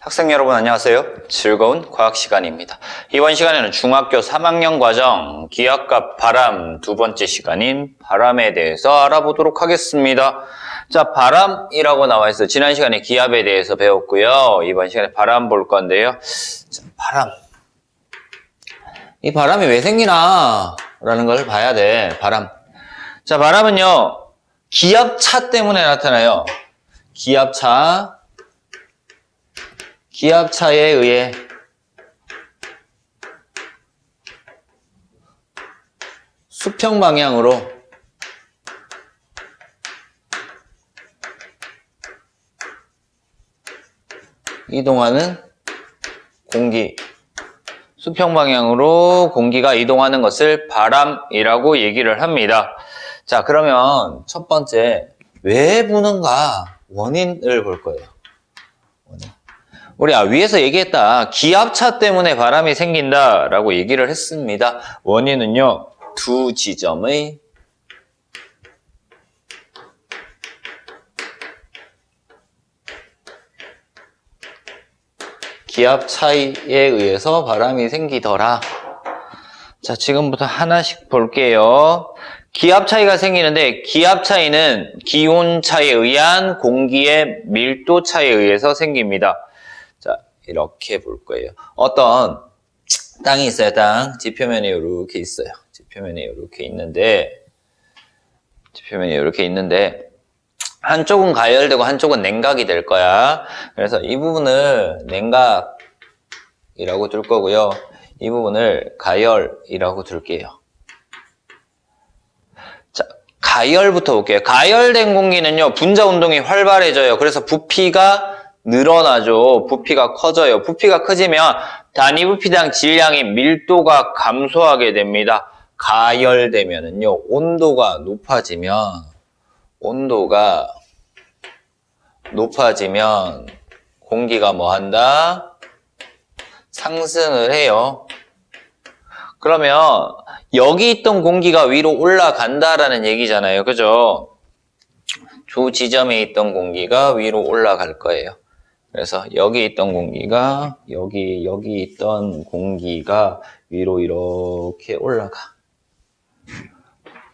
학생 여러분 안녕하세요. 즐거운 과학 시간입니다. 이번 시간에는 중학교 3학년 과정 기압과 바람 두 번째 시간인 바람에 대해서 알아보도록 하겠습니다. 자, 바람이라고 나와 있어. 지난 시간에 기압에 대해서 배웠고요. 이번 시간에 바람 볼 건데요. 자, 바람. 이 바람이 왜 생기나? 라는 걸 봐야 돼. 바람. 자, 바람은요. 기압차 때문에 나타나요. 기압차에 의해 수평 방향으로 이동하는 공기, 수평 방향으로 공기가 이동하는 것을 바람이라고 얘기를 합니다. 자, 그러면 첫 번째 왜 부는가 원인을 볼 거예요. 우리 위에서 얘기했다. 기압차 때문에 바람이 생긴다라고 얘기를 했습니다. 원인은요, 두 지점의 기압 차이에 의해서 바람이 생기더라. 자, 지금부터 하나씩 볼게요. 기압 차이가 생기는데 기압 차이는 기온 차에 의한 공기의 밀도 차에 의해서 생깁니다. 자, 이렇게 볼 거예요. 어떤 땅이 있어요. 땅. 지표면에 이렇게 있어요. 지표면에 이렇게 있는데 한쪽은 가열되고 한쪽은 냉각이 될 거야. 그래서 이 부분을 냉각이라고 둘 거고요. 이 부분을 가열이라고 둘게요. 자, 가열부터 볼게요. 가열된 공기는요, 분자 운동이 활발해져요. 그래서 부피가 늘어나죠. 부피가 커져요. 부피가 커지면 단위 부피당 질량의 밀도가 감소하게 됩니다. 가열되면은요, 온도가 높아지면 공기가 뭐 한다? 상승을 해요. 그러면 여기 있던 공기가 위로 올라간다라는 얘기잖아요. 그죠? 두 지점에 있던 공기가 위로 올라갈 거예요. 그래서 여기 있던 공기가 여기 있던 공기가 위로 이렇게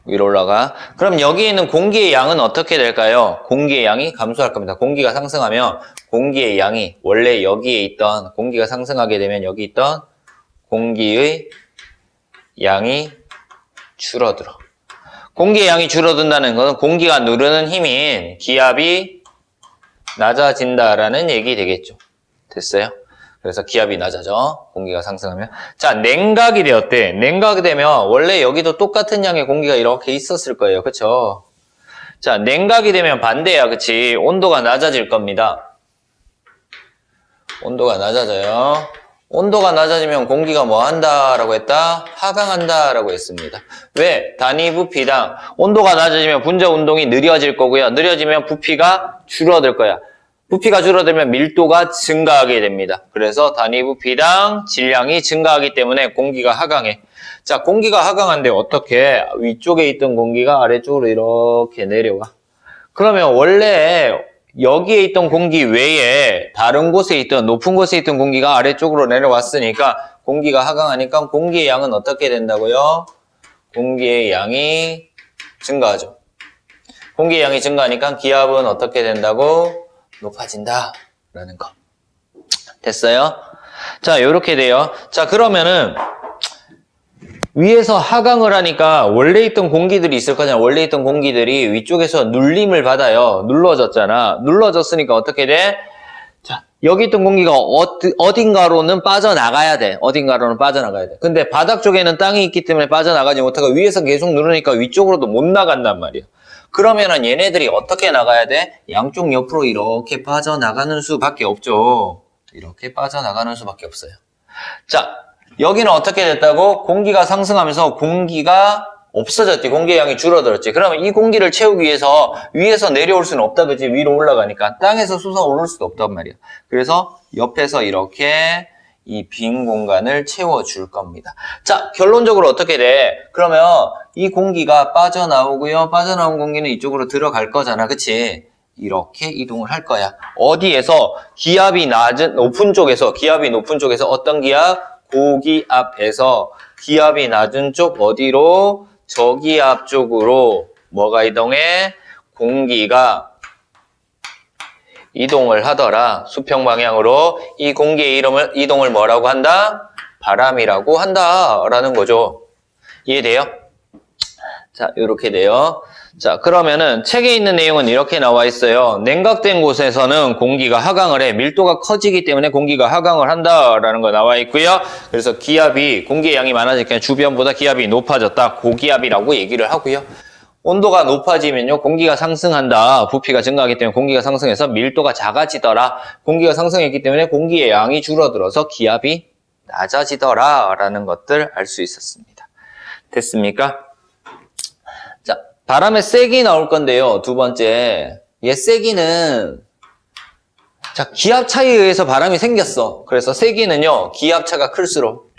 위로 올라가. 그럼 여기 있는 공기의 양은 어떻게 될까요? 공기의 양이 감소할 겁니다. 공기가 상승하면 공기의 양이 원래 여기에 있던 공기가 상승하게 되면 여기 있던 공기의 양이 줄어들어. 공기의 양이 줄어든다는 것은 공기가 누르는 힘인 기압이 낮아진다라는 얘기 되겠죠. 됐어요? 그래서 기압이 낮아져. 공기가 상승하면. 자, 냉각이 되었대. 냉각이 되면 원래 여기도 똑같은 양의 공기가 이렇게 있었을 거예요. 그쵸? 자, 냉각이 되면 반대야. 그치? 온도가 낮아질 겁니다. 온도가 낮아져요. 온도가 낮아지면 공기가 뭐 한다라고 했다? 하강한다라고 했습니다. 왜? 단위 부피당 온도가 낮아지면 분자 운동이 느려질 거고요. 느려지면 부피가 줄어들 거야. 부피가 줄어들면 밀도가 증가하게 됩니다. 그래서 단위 부피당 질량이 증가하기 때문에 공기가 하강해. 자, 공기가 하강한데 어떻게? 위쪽에 있던 공기가 아래쪽으로 이렇게 내려와. 그러면 원래 여기에 있던 공기 외에 다른 곳에 있던 높은 곳에 있던 공기가 아래쪽으로 내려왔으니까 공기가 하강하니까 공기의 양은 어떻게 된다고요? 공기의 양이 증가하죠. 공기의 양이 증가하니까 기압은 어떻게 된다고? 높아진다 라는 거. 됐어요? 자, 요렇게 돼요. 자, 그러면은 위에서 하강을 하니까 원래 있던 공기들이 있을 거잖아. 원래 있던 공기들이 위쪽에서 눌림을 받아요. 눌러졌잖아. 눌러졌으니까 어떻게 돼? 자, 여기 있던 공기가 어딘가로는 빠져나가야 돼. 어딘가로는 빠져나가야 돼. 근데 바닥 쪽에는 땅이 있기 때문에 빠져나가지 못하고 위에서 계속 누르니까 위쪽으로도 못 나간단 말이야. 그러면은 얘네들이 어떻게 나가야 돼? 양쪽 옆으로 이렇게 빠져나가는 수밖에 없죠. 이렇게 빠져나가는 수밖에 없어요. 자, 여기는 어떻게 됐다고? 공기가 상승하면서 공기가 없어졌지. 공기의 양이 줄어들었지. 그러면 이 공기를 채우기 위해서 위에서 내려올 수는 없다. 그치? 위로 올라가니까. 땅에서 솟아오를 수도 없단 말이야. 그래서 옆에서 이렇게 이 빈 공간을 채워줄 겁니다. 자, 결론적으로 어떻게 돼? 그러면 이 공기가 빠져나오고요. 빠져나온 공기는 이쪽으로 들어갈 거잖아. 그치? 이렇게 이동을 할 거야. 어디에서? 기압이 높은 쪽에서, 기압이 높은 쪽에서 어떤 기압? 고기압에서 기압이 낮은 쪽 어디로? 저기압 쪽으로 뭐가 이동해? 공기가 이동을 하더라. 수평 방향으로. 이 공기의 이동을 뭐라고 한다? 바람이라고 한다라는 거죠. 이해돼요? 자, 이렇게 돼요. 자, 그러면은 책에 있는 내용은 이렇게 나와 있어요. 냉각된 곳에서는 공기가 하강을 해. 밀도가 커지기 때문에 공기가 하강을 한다라는 거 나와 있고요. 그래서 기압이, 공기의 양이 많아지니까 주변보다 기압이 높아졌다. 고기압이라고 얘기를 하고요. 온도가 높아지면요, 공기가 상승한다. 부피가 증가하기 때문에 공기가 상승해서 밀도가 작아지더라. 공기가 상승했기 때문에 공기의 양이 줄어들어서 기압이 낮아지더라. 라는 것들 알 수 있었습니다. 됐습니까? 자, 바람의 세기 나올 건데요. 두 번째. 얘 세기는, 자, 기압 차이에 의해서 바람이 생겼어. 그래서 세기는요, 기압 차가 클수록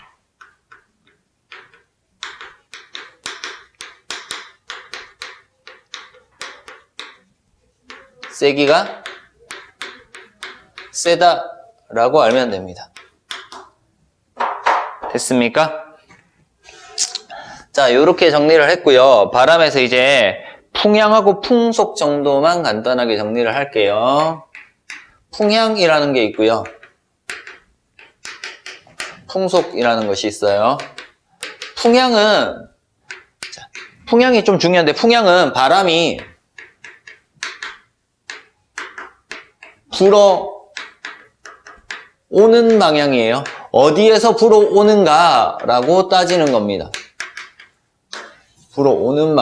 세기가 세다라고 알면 됩니다. 됐습니까? 자, 이렇게 정리를 했고요. 바람에서 이제 풍향하고 풍속 정도만 간단하게 정리를 할게요. 풍향이라는 게 있고요. 풍속이라는 것이 있어요. 풍향은, 자, 풍향이 좀 중요한데, 풍향은 바람이 불어오는 방향이에요. 어디에서 불어오는가라고 따지는 겁니다. 불어오는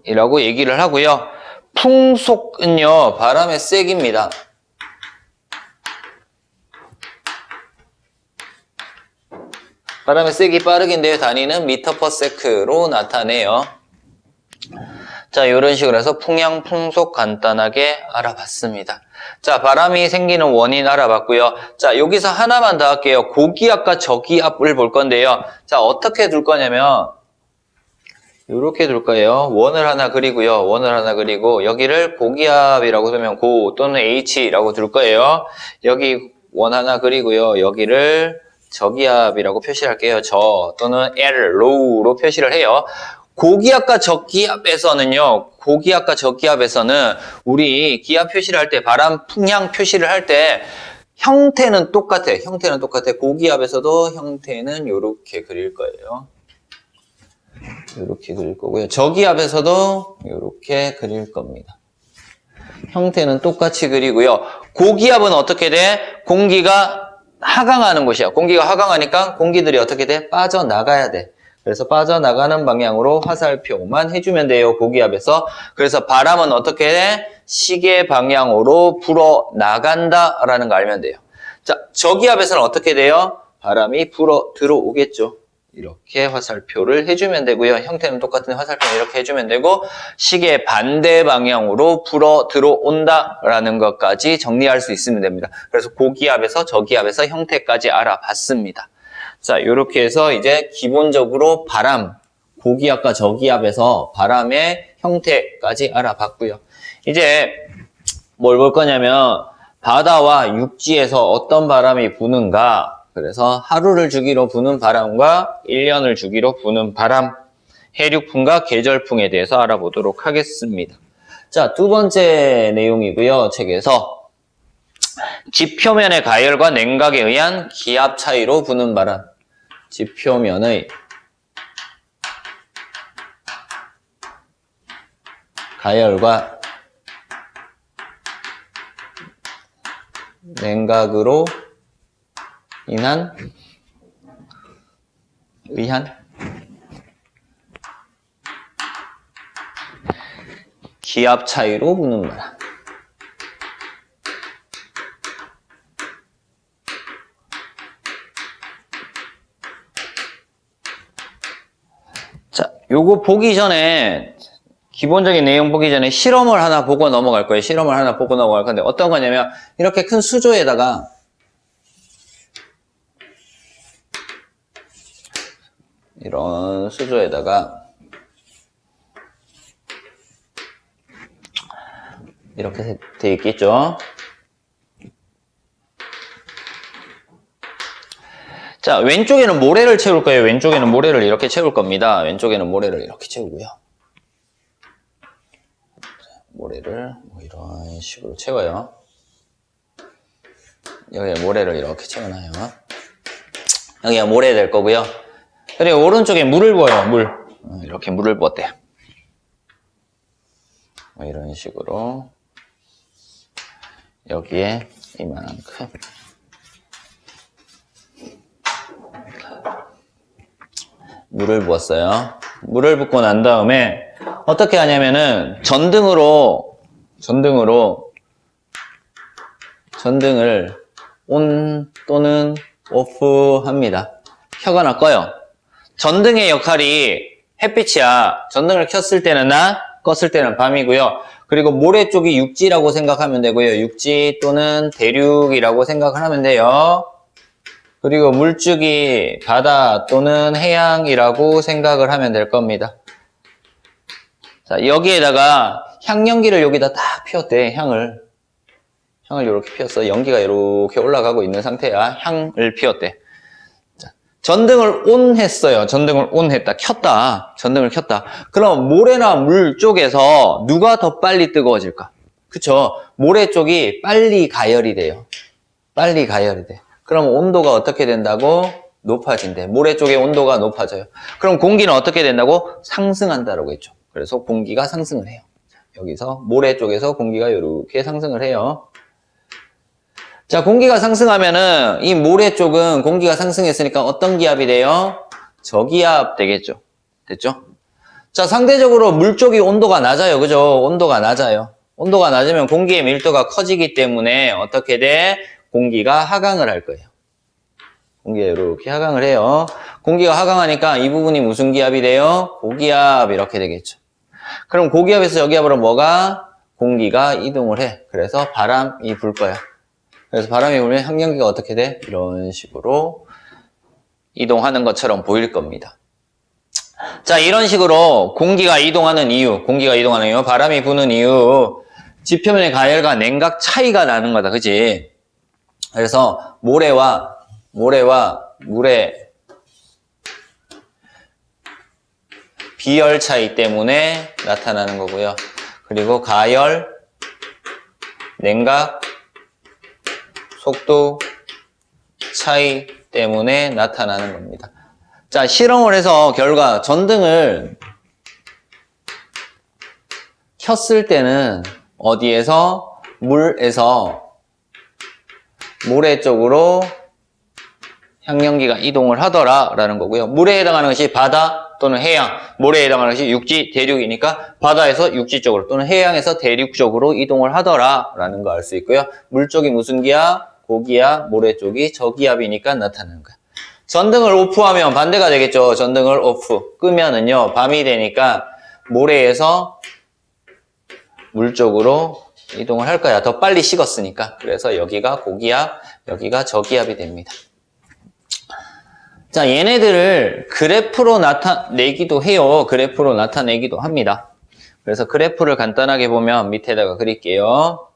방향이라고 얘기를 하고요. 풍속은요, 바람의 세기입니다. 바람의 세기 빠르기인데요, 단위는 미터 퍼 세크로 나타내요. 자, 이런 식으로 해서 풍향, 풍속 간단하게 알아봤습니다. 자, 바람이 생기는 원인 알아봤고요. 자, 여기서 하나만 더 할게요. 고기압과 저기압을 볼 건데요. 자, 어떻게 둘 거냐면 이렇게 둘 거예요. 원을 하나 그리고요. 원을 하나 그리고 여기를 고기압이라고 쓰면 고 또는 H라고 둘 거예요. 여기 원 하나 그리고요. 여기를 저기압이라고 표시할게요. 저 또는 L, low로 표시를 해요. 고기압과 저기압에서는요, 고기압과 저기압에서는 우리 기압 표시를 할 때, 바람 풍향 표시를 할 때, 형태는 똑같아. 형태는 똑같아. 고기압에서도 형태는 이렇게 그릴 거예요. 이렇게 그릴 거고요. 저기압에서도 이렇게 그릴 겁니다. 형태는 똑같이 그리고요. 고기압은 어떻게 돼? 공기가 하강하는 곳이야. 공기가 하강하니까 공기들이 어떻게 돼? 빠져나가야 돼. 그래서 빠져나가는 방향으로 화살표만 해주면 돼요. 고기압에서. 그래서 바람은 어떻게 해? 시계 방향으로 불어나간다라는 거 알면 돼요. 자, 저기압에서는 어떻게 돼요? 바람이 불어 들어오겠죠. 이렇게 화살표를 해주면 되고요. 형태는 똑같은 화살표는 이렇게 해주면 되고, 시계 반대 방향으로 불어 들어온다라는 것까지 정리할 수 있으면 됩니다. 그래서 고기압에서 저기압에서 형태까지 알아봤습니다. 자, 이렇게 해서 이제 기본적으로 바람, 고기압과 저기압에서 바람의 형태까지 알아봤고요. 이제 뭘 볼 거냐면 바다와 육지에서 어떤 바람이 부는가, 그래서 하루를 주기로 부는 바람과 1년을 주기로 부는 바람, 해륙풍과 계절풍에 대해서 알아보도록 하겠습니다. 자, 두 번째 내용이고요. 책에서 지표면의 가열과 냉각에 의한 기압 차이로 부는 바람. 지표면의 가열과 냉각으로 의한 기압 차이로 부는 바람. 자, 요거 보기 전에, 기본적인 내용 보기 전에 실험을 하나 보고 넘어갈 거예요. 실험을 하나 보고 넘어갈 건데, 어떤 거냐면, 이렇게 큰 수조에다가, 이런 수조에다가, 이렇게 돼 있겠죠. 자, 왼쪽에는 모래를 채울 거예요. 왼쪽에는 모래를 이렇게 채울 겁니다. 왼쪽에는 모래를 이렇게 채우고요. 모래를 뭐 이런 식으로 채워요. 여기에 모래를 이렇게 채워놔요. 여기가 모래 될 거고요. 그리고 오른쪽에 물을 부어요. 물. 이렇게 물을 부었대요. 뭐 이런 식으로 여기에 이만큼 물을 부었어요. 물을 붓고 난 다음에 어떻게 하냐면은 전등을 온 또는 오프 합니다. 켜거나 꺼요. 전등의 역할이 햇빛이야. 전등을 켰을 때는 낮, 껐을 때는 밤이고요. 그리고 모래 쪽이 육지라고 생각하면 되고요. 육지 또는 대륙이라고 생각을 하면 돼요. 그리고 물줄기 바다 또는 해양이라고 생각을 하면 될 겁니다. 자, 여기에다가 향연기를 여기다 딱 피웠대. 향을 이렇게 피웠어. 연기가 이렇게 올라가고 있는 상태야. 향을 피웠대. 자, 전등을 온 했어요. 전등을 온 했다. 켰다. 전등을 켰다. 그럼 모래나 물 쪽에서 누가 더 빨리 뜨거워질까? 그쵸? 모래 쪽이 빨리 가열이 돼요. 빨리 가열이 돼. 그럼 온도가 어떻게 된다고? 높아진대. 모래 쪽의 온도가 높아져요. 그럼 공기는 어떻게 된다고? 상승한다라고 했죠. 그래서 공기가 상승을 해요. 여기서 모래 쪽에서 공기가 이렇게 상승을 해요. 자, 공기가 상승하면은 이 모래 쪽은 공기가 상승했으니까 어떤 기압이 돼요? 저기압 되겠죠. 됐죠? 자, 상대적으로 물 쪽이 온도가 낮아요. 그죠? 온도가 낮아요. 온도가 낮으면 공기의 밀도가 커지기 때문에 어떻게 돼? 공기가 하강을 할 거예요. 공기가 이렇게 하강을 해요. 공기가 하강하니까 이 부분이 무슨 기압이 돼요? 고기압 이렇게 되겠죠. 그럼 고기압에서 저기압으로 뭐가? 공기가 이동을 해. 그래서 바람이 불 거야. 그래서 바람이 불면 향연기가 어떻게 돼? 이런 식으로 이동하는 것처럼 보일 겁니다. 자, 이런 식으로 공기가 이동하는 이유, 바람이 부는 이유, 지표면의 가열과 냉각 차이가 나는 거다. 그치? 그래서 모래와 물의 비열 차이 때문에 나타나는 거고요. 그리고 가열, 냉각, 속도 차이 때문에 나타나는 겁니다. 자, 실험을 해서 결과 전등을 켰을 때는 어디에서? 물에서 모래 쪽으로 향연기가 이동을 하더라라는 거고요. 물에 해당하는 것이 바다 또는 해양, 모래에 해당하는 것이 육지, 대륙이니까 바다에서 육지 쪽으로 또는 해양에서 대륙 쪽으로 이동을 하더라라는 거 알 수 있고요. 물 쪽이 무슨 기압? 고기압, 모래 쪽이 저기압이니까 나타나는 거야. 전등을 오프하면 반대가 되겠죠. 전등을 오프, 끄면은요, 밤이 되니까 모래에서 물 쪽으로 이동을 할 거야. 더 빨리 식었으니까. 그래서 여기가 고기압, 여기가 저기압이 됩니다. 자, 얘네들을 그래프로 나타내기도 해요. 그래프로 나타내기도 합니다. 그래서 그래프를 간단하게 보면 밑에다가 그릴게요.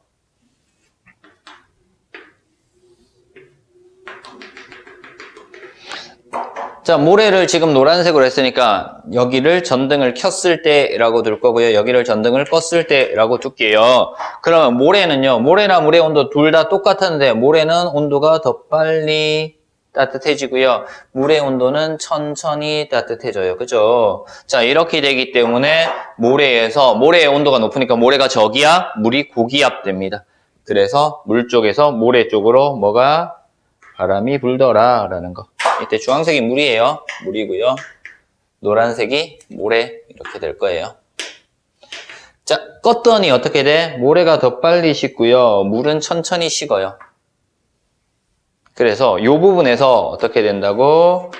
자, 모래를 지금 노란색으로 했으니까 여기를 전등을 켰을 때라고 둘 거고요. 여기를 전등을 껐을 때라고 둘게요. 그러면 모래는요. 모래나 물의 온도 둘 다 똑같은데 모래는 온도가 더 빨리 따뜻해지고요. 물의 온도는 천천히 따뜻해져요. 그죠? 자, 이렇게 되기 때문에 모래의 온도가 높으니까 모래가 저기압, 물이 고기압 됩니다. 그래서 물 쪽에서 모래 쪽으로 뭐가? 바람이 불더라라는 거. 이때 주황색이 물이에요. 물이고요. 노란색이 모래 이렇게 될 거예요. 자, 껐더니 어떻게 돼? 모래가 더 빨리 식고요. 물은 천천히 식어요. 그래서 이 부분에서 어떻게 된다고?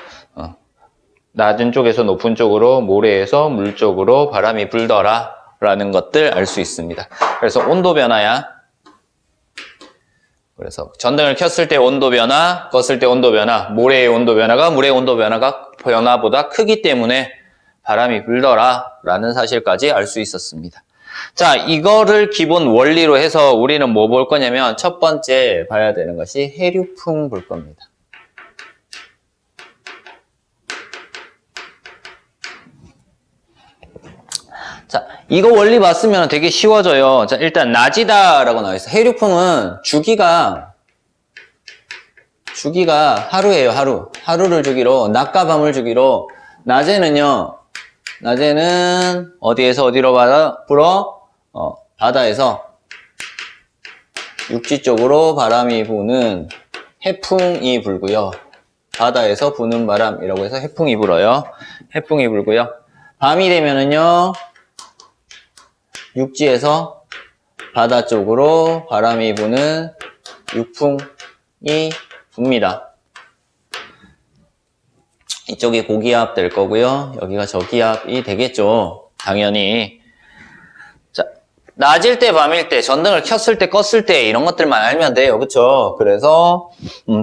낮은 쪽에서 높은 쪽으로, 모래에서 물 쪽으로 바람이 불더라라는 것들 알 수 있습니다. 그래서 온도 변화야. 그래서 전등을 켰을 때 온도 변화, 껐을 때 온도 변화, 모래의 온도 변화가 물의 온도 변화보다 크기 때문에 바람이 불더라라는 사실까지 알 수 있었습니다. 자, 이거를 기본 원리로 해서 우리는 뭐 볼 거냐면 첫 번째 봐야 되는 것이 해류풍 볼 겁니다. 자, 이거 원리 봤으면 되게 쉬워져요. 자, 일단 낮이다라고 나와 있어요. 해류풍은 주기가 하루예요, 하루. 하루를 주기로, 낮과 밤을 주기로, 낮에는 어디에서 어디로 불어? 바다에서 육지 쪽으로 바람이 부는 해풍이 불고요. 바다에서 부는 바람이라고 해서 해풍이 불어요. 해풍이 불고요. 밤이 되면은요, 육지에서 바다 쪽으로 바람이 부는 육풍이 붑니다. 이쪽이 고기압 될 거고요. 여기가 저기압이 되겠죠. 당연히. 자, 낮일 때, 밤일 때, 전등을 켰을 때, 껐을 때 이런 것들만 알면 돼요. 그쵸? 그래서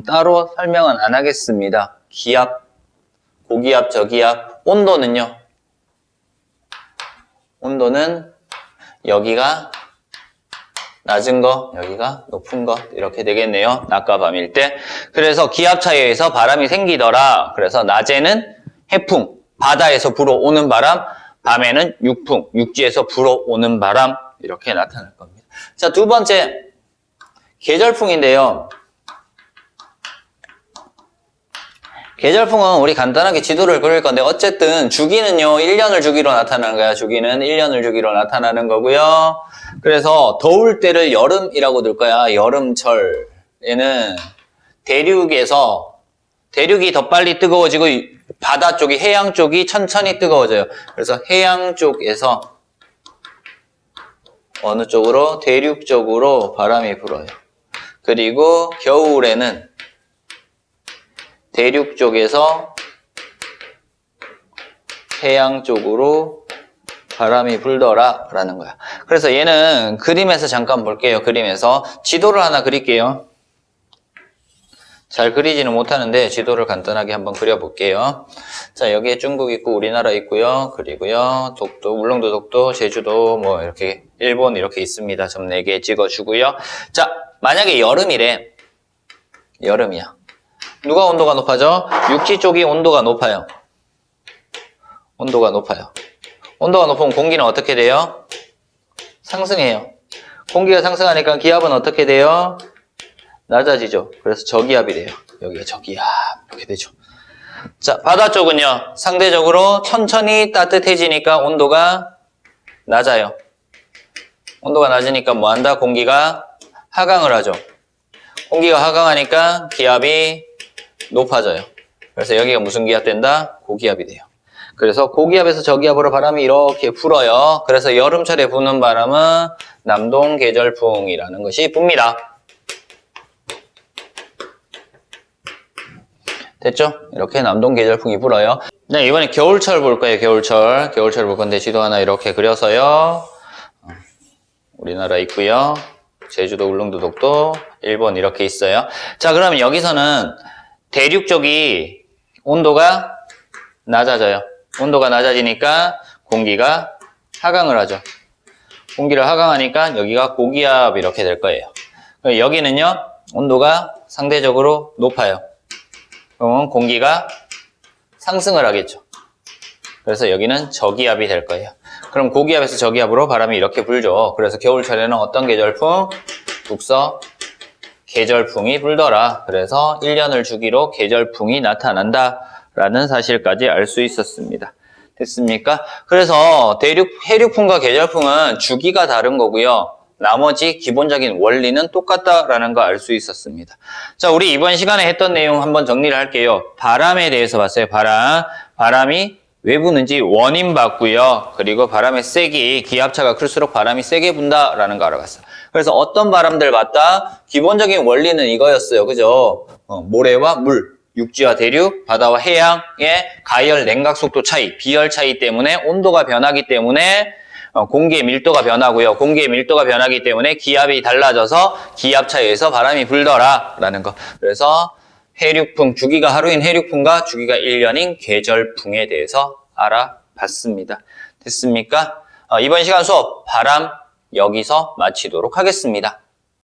따로 설명은 안 하겠습니다. 기압, 고기압, 저기압, 온도는요. 온도는 여기가 낮은 거, 여기가 높은 거 이렇게 되겠네요. 낮과 밤일 때. 그래서 기압 차이에 의해서 바람이 생기더라. 그래서 낮에는 해풍, 바다에서 불어오는 바람, 밤에는 육풍, 육지에서 불어오는 바람 이렇게 나타날 겁니다. 자, 두 번째 계절풍인데요. 계절풍은 우리 간단하게 지도를 그릴 건데 어쨌든 주기는요 1년을 주기로 나타나는 거야. 주기는 1년을 주기로 나타나는 거고요. 그래서 더울 때를 여름이라고 들 거야. 여름철에는 대륙이 더 빨리 뜨거워지고 바다 쪽이 해양 쪽이 천천히 뜨거워져요. 그래서 해양 쪽에서 어느 쪽으로? 대륙 쪽으로 바람이 불어요. 그리고 겨울에는 대륙 쪽에서 해양 쪽으로 바람이 불더라 라는 거야. 그래서 얘는 그림에서 잠깐 볼게요. 그림에서 지도를 하나 그릴게요. 잘 그리지는 못하는데 지도를 간단하게 한번 그려볼게요. 자, 여기에 중국 있고 우리나라 있고요. 그리고요 독도, 울릉도 독도, 제주도 뭐 이렇게 일본 이렇게 있습니다. 점 4개 찍어주고요. 자, 만약에 여름이래. 여름이야. 누가 온도가 높아져? 육지 쪽이 온도가 높아요. 온도가 높아요. 온도가 높으면 공기는 어떻게 돼요? 상승해요. 공기가 상승하니까 기압은 어떻게 돼요? 낮아지죠. 그래서 저기압이 돼요. 여기가 저기압 이렇게 되죠. 자, 바다 쪽은요. 상대적으로 천천히 따뜻해지니까 온도가 낮아요. 온도가 낮으니까 뭐 한다? 공기가 하강을 하죠. 공기가 하강하니까 기압이 높아져요. 그래서 여기가 무슨 기압 된다? 고기압이 돼요. 그래서 고기압에서 저기압으로 바람이 이렇게 불어요. 그래서 여름철에 부는 바람은 남동 계절풍이라는 것이 붑니다. 됐죠? 이렇게 남동 계절풍이 불어요. 네, 이번에 겨울철 볼 거예요. 겨울철 볼 건데 지도 하나 이렇게 그려서요. 우리나라 있고요. 제주도, 울릉도, 독도, 일본 이렇게 있어요. 자, 그러면 여기서는 대륙 쪽이 온도가 낮아져요. 온도가 낮아지니까 공기가 하강을 하죠. 공기를 하강하니까 여기가 고기압 이렇게 될 거예요. 여기는요, 온도가 상대적으로 높아요. 그러면 공기가 상승을 하겠죠. 그래서 여기는 저기압이 될 거예요. 그럼 고기압에서 저기압으로 바람이 이렇게 불죠. 그래서 겨울철에는 어떤 계절풍? 북서 계절풍이 불더라. 그래서 1년을 주기로 계절풍이 나타난다라는 사실까지 알 수 있었습니다. 됐습니까? 그래서 해류풍과 계절풍은 주기가 다른 거고요. 나머지 기본적인 원리는 똑같다라는 거 알 수 있었습니다. 자, 우리 이번 시간에 했던 내용 한번 정리를 할게요. 바람에 대해서 봤어요. 바람이 왜 부는지 원인 봤고요. 그리고 바람의 세기, 기압차가 클수록 바람이 세게 분다라는 거 알아봤어요. 그래서 어떤 바람들 봤다? 기본적인 원리는 이거였어요. 그죠? 모래와 물, 육지와 대륙, 바다와 해양의 가열 냉각 속도 차이, 비열 차이 때문에 온도가 변하기 때문에 공기의 밀도가 변하고요. 공기의 밀도가 변하기 때문에 기압이 달라져서 기압 차이에서 바람이 불더라라는 거. 그래서 해류풍, 주기가 하루인 해류풍과 주기가 1년인 계절풍에 대해서 알아봤습니다. 됐습니까? 이번 시간 수업 바람 여기서 마치도록 하겠습니다.